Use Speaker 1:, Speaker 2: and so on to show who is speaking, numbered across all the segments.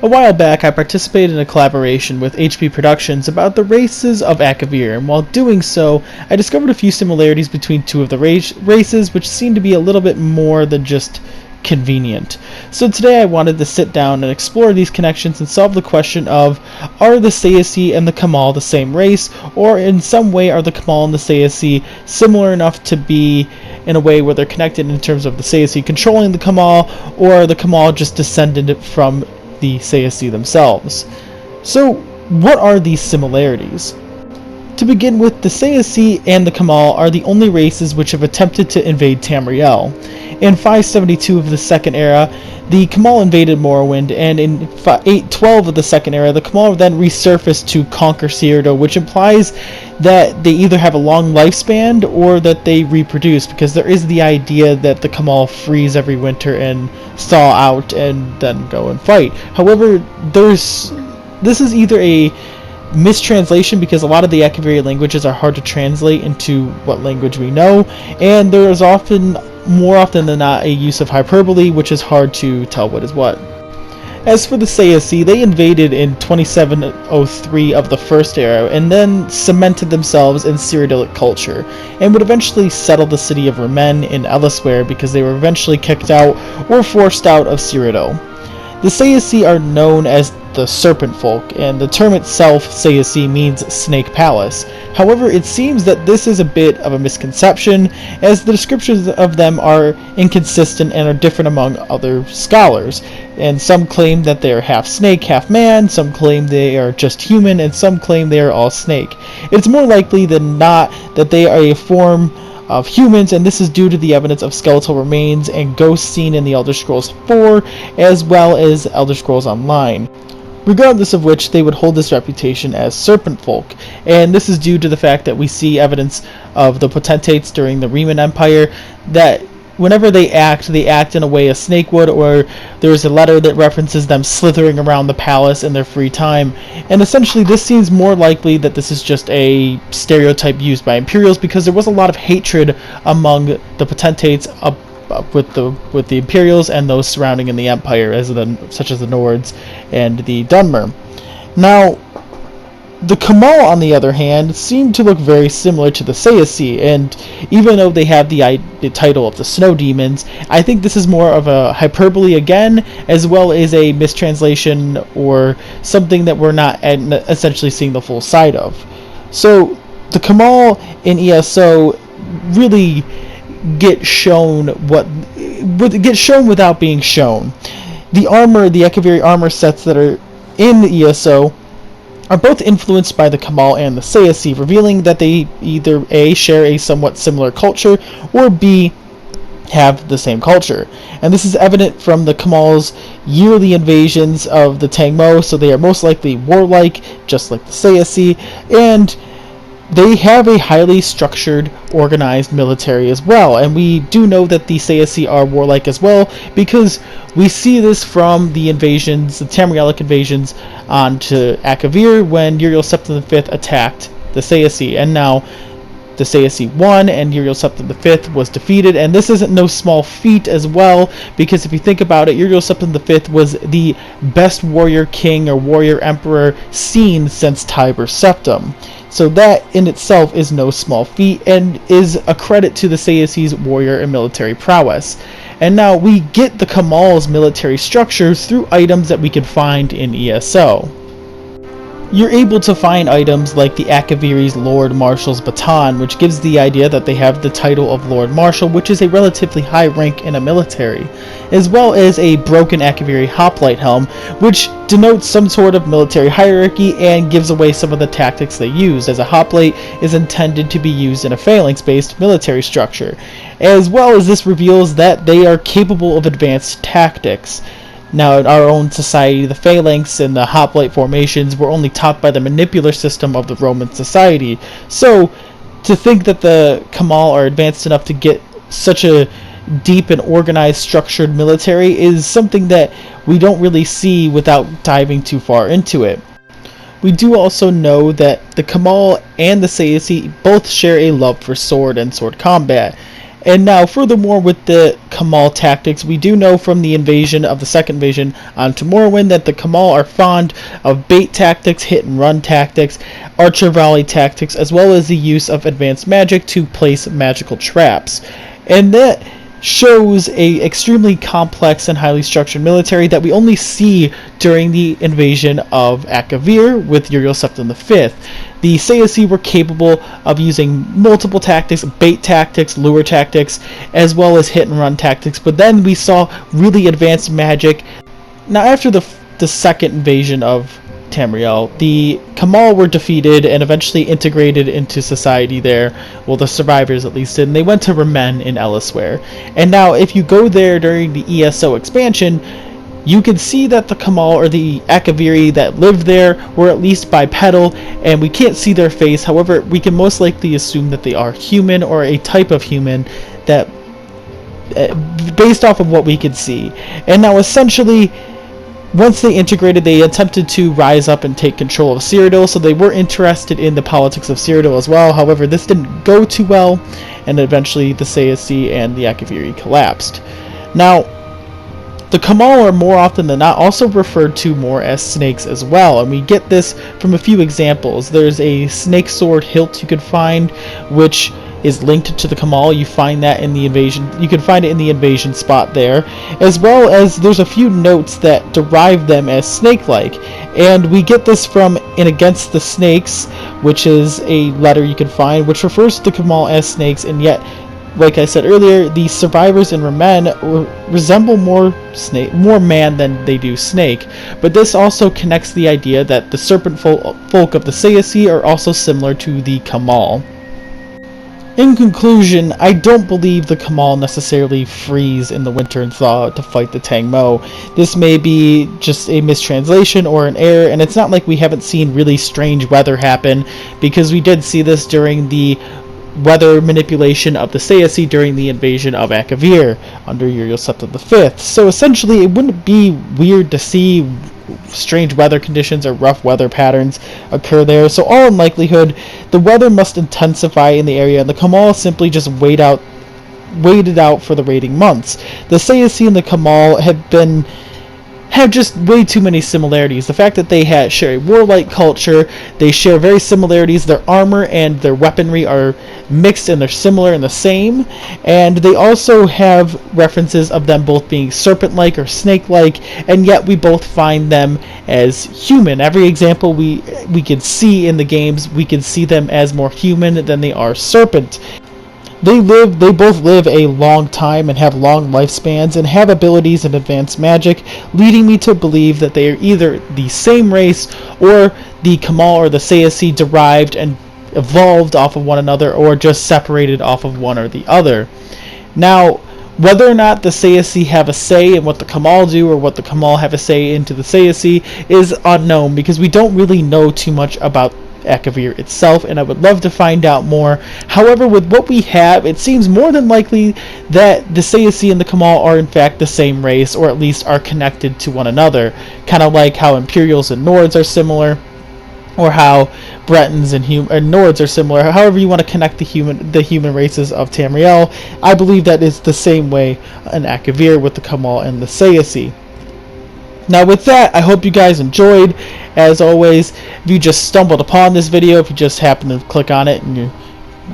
Speaker 1: A while back, I participated in a collaboration with HP Productions about the races of Akavir, and while doing so, I discovered a few similarities between two of the races, which seemed to be a little bit more than just convenient. So today I wanted to sit down and explore these connections and solve the question of, are the Tsaesci and the Kamal the same race, or in some way are the Kamal and the Tsaesci similar enough to be in a way where they're connected in terms of the Tsaesci controlling the Kamal, or are the Kamal just descended from the Tsaesci themselves? So, what are these similarities? To begin with, the Tsaesci and the Kamal are the only races which have attempted to invade Tamriel. In 572 of the Second Era, the Kamal invaded Morrowind, and in 812 of the Second Era, the Kamal then resurfaced to conquer Cyrodiil, which implies that they either have a long lifespan or that they reproduce, because there is the idea that the Kamal freeze every winter and thaw out and then go and fight. However, this is either a mistranslation, because a lot of the Akaviri languages are hard to translate into what language we know, and there is more often than not, a use of hyperbole, which is hard to tell what is what. As for the Tsaesci, they invaded in 2703 of the First Era, and then cemented themselves in Cyrodiilic culture, and would eventually settle the city of Remen in Elisware because they were eventually kicked out or forced out of Cyrodiil. The Tsaesci are known as the Serpent Folk, and the term itself, Tsaesci, means Snake Palace. However, it seems that this is a bit of a misconception, as the descriptions of them are inconsistent and are different among other scholars. And some claim that they are half snake, half man, some claim they are just human, and some claim they are all snake. It's more likely than not that they are a form of humans, and this is due to the evidence of skeletal remains and ghosts seen in the Elder Scrolls 4, as well as Elder Scrolls Online. Regardless of which, they would hold this reputation as Serpent Folk, and this is due to the fact that we see evidence of the potentates during the Riemann Empire that whenever they act in a way a snake would, or there is a letter that references them slithering around the palace in their free time. And essentially this seems more likely that this is just a stereotype used by Imperials, because there was a lot of hatred among the potentates with the Imperials and those surrounding in the Empire, such as the Nords and the Dunmer. Now, the Kamal, on the other hand, seem to look very similar to the Tsaesci, and even though they have the title of the Snow Demons, I think this is more of a hyperbole again, as well as a mistranslation or something that we're not essentially seeing the full side of. So, the Kamal in ESO really get shown without being shown. The Akaviri armor sets that are in the ESO are both influenced by the Kamal and the Tsaesci, revealing that they either A, share a somewhat similar culture, or B, have the same culture. And this is evident from the Kamal's yearly invasions of the Tang-Mo, so they are most likely warlike, just like the Tsaesci, and they have a highly structured, organized military as well. And we do know that the Tsaesci are warlike as well, because we see this from the invasions, the Tamrielic invasions onto Akavir, when Uriel Septim V attacked the Tsaesci. And now the Tsaesci won, and Uriel Septim V was defeated. And this isn't no small feat as well, because if you think about it, Uriel Septim V was the best warrior king or warrior emperor seen since Tiber Septim. So that in itself is no small feat, and is a credit to the Tsaesci's warrior and military prowess. And now we get the Kamal's military structure through items that we can find in ESO. You're able to find items like the Akaviri's Lord Marshal's baton, which gives the idea that they have the title of Lord Marshal, which is a relatively high rank in a military, as well as a broken Akaviri hoplite helm, which denotes some sort of military hierarchy and gives away some of the tactics they use, as a hoplite is intended to be used in a phalanx-based military structure, as well as this reveals that they are capable of advanced tactics. Now, in our own society, the phalanx and the hoplite formations were only taught by the manipular system of the Roman society. So, to think that the Kamal are advanced enough to get such a deep and organized, structured military is something that we don't really see without diving too far into it. We do also know that the Kamal and the Tsaesci both share a love for sword and sword combat, And now, furthermore, with the Kamal tactics, we do know from the invasion of the second invasion on Tomorrowland that the Kamal are fond of bait tactics, hit and run tactics, archer volley tactics, as well as the use of advanced magic to place magical traps. And that shows a extremely complex and highly structured military that we only see during the invasion of Akavir with Uriel Septim V. The Tsaesci were capable of using multiple tactics, bait tactics, lure tactics, as well as hit and run tactics, but then we saw really advanced magic. Now, after the second invasion of Tamriel, the Kamal were defeated and eventually integrated into society there. Well, the survivors at least did, and they went to Remen in Ellisware. And now, if you go there during the ESO expansion, you can see that the Kamal, or the Akaviri that lived there, were at least bipedal, and we can't see their face. However, we can most likely assume that they are human, or a type of human, that based off of what we could see. And now, essentially, once they integrated, they attempted to rise up and take control of Cyrodiil, so they were interested in the politics of Cyrodiil as well. However, this didn't go too well, and eventually the Tsaesci and the Akaviri collapsed. Now, the Kamal are more often than not also referred to more as snakes as well, and we get this from a few examples. There's a snake sword hilt you could find, which is linked to the Kamal. You find that in the invasion. You can find it in the invasion spot there, as well as there's a few notes that derive them as snake-like, and we get this from In Against the Snakes, which is a letter you can find, which refers to the Kamal as snakes, and yet, like I said earlier, the survivors in Remen resemble more man than they do snake. But this also connects the idea that the Serpent Folk of the Tsaesci are also similar to the Kamal. In conclusion, I don't believe the Kamal necessarily freeze in the winter and thaw to fight the Tang-Mo. This may be just a mistranslation or an error, and it's not like we haven't seen really strange weather happen, because we did see this during the weather manipulation of the Tsaesci during the invasion of Akavir under Uriel Septim V. So essentially, it wouldn't be weird to see strange weather conditions or rough weather patterns occur there. So all in likelihood, the weather must intensify in the area, and the Kamal simply just waited out for the raiding months. The Tsaesci and the Kamal have just way too many similarities. The fact that they share a warlike culture, they share very similarities. Their armor and their weaponry are mixed, and they're similar and the same. And they also have references of them both being serpent-like or snake-like, and yet we both find them as human. Every example we can see in the games, we can see them as more human than they are serpent. They both live a long time and have long lifespans and have abilities in advanced magic, leading me to believe that they are either the same race, or the Kamal or the Tsaesci derived and evolved off of one another, or just separated off of one or the other. Now, whether or not the Tsaesci have a say in what the Kamal do, or what the Kamal have a say into the Tsaesci, is unknown, because we don't really know too much about Akavir itself, and I would love to find out more. However, with what we have, it seems more than likely that the Tsaesci and the Kamal are in fact the same race, or at least are connected to one another, kind of like how Imperials and Nords are similar, or how Bretons and Nords are similar. However you want to connect the human races of Tamriel, I believe that is the same way in Akavir with the Kamal and the Tsaesci. Now with that, I hope you guys enjoyed. As always, if you just stumbled upon this video, if you just happened to click on it and you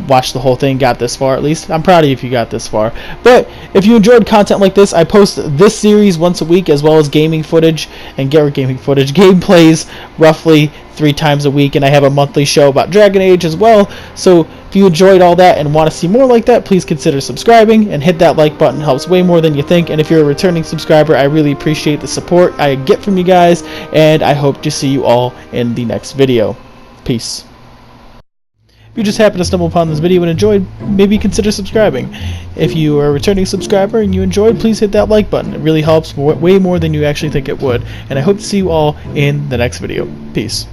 Speaker 1: watched the whole thing, got this far at least, I'm proud of you if you got this far. But if you enjoyed content like this, I post this series once a week, as well as gameplays roughly 3 times a week, and I have a monthly show about Dragon Age as well. So if you enjoyed all that and want to see more like that, please consider subscribing and hit that like button. It helps way more than you think. And if you're a returning subscriber, I really appreciate the support I get from you guys, and I hope to see you all in the next video. Peace. If you just happened to stumble upon this video and enjoyed, maybe consider subscribing. If you are a returning subscriber and you enjoyed, please hit that like button. It really helps way more than you actually think it would. And I hope to see you all in the next video. Peace.